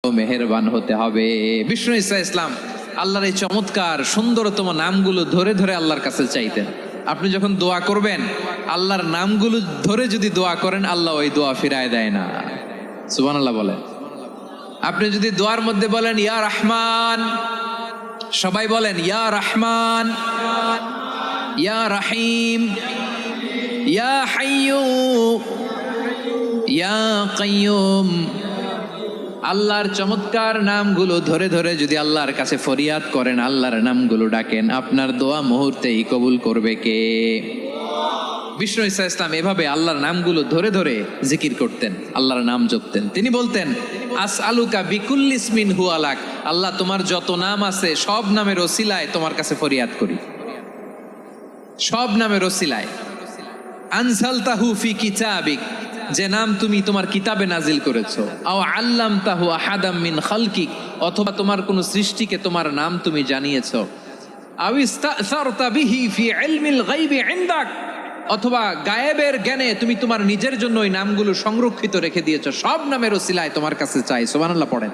মেহেরবান হতে হবে। বিষ্ণু ঈসা ইসলাম আল্লাহর এই চমৎকার সুন্দরতম নামগুলো ধরে ধরে আল্লাহর কাছে চাইতেন। আপনি যখন দোয়া করবেন আল্লাহর নামগুলো ধরে যদি দোয়া করেন আল্লাহ ওই দোয়া ফিরায় দেয় না। সুবহানাল্লাহ বলেন। আপনি যদি দোয়ার মধ্যে বলেন ইয়া রহমান, সবাই বলেন ইয়া রহমান, ইয়া রহিম, ইয়া হাইয়্যু, ইয়া কাইয়্যুম, আল্লাহর চমৎকার নামগুলো ধরে ধরে যদি আল্লাহর কাছে ফরিয়াদ করেন, আল্লাহর নামগুলো ডাকেন, আপনার দোয়া মুহূর্তেই কবুল করবে কে? বিষ্ণু ঈসা ইসলাম এভাবে আল্লাহর নামগুলো ধরে ধরে জিকির করতেন, আল্লাহর নাম জপতেন। তিনি বলতেন আসআলুকা বিকুল্লি ইসমিন হুয়া লাক, আল্লাহ তোমার যত নাম আছে সব নামের ওসিলায় তোমার কাছে ফরিয়াদ করি, সব নামের ওসিলায়। আনজালতাহু ফি কিতাবিক, যে নাম তুমি তোমার কিতাবে নাজিল করেছো। আও আল্লামতাহু আহাদাম মিন খালকিক, অথবা তোমার কোন সৃষ্টিকে তোমার নাম তুমি জানিয়েছো। আও ইস্তাসারতা বিহি ফি ইলমিল গায়বি ইনদাক, অথবা গায়েবের জ্ঞানে তুমি তোমার নিজের জন্য ওই নামগুলো সংরক্ষিত রেখে দিয়েছো। সব নামের ওসিলায় তোমার কাছে চাই। সুবহানাল্লাহ পড়েন।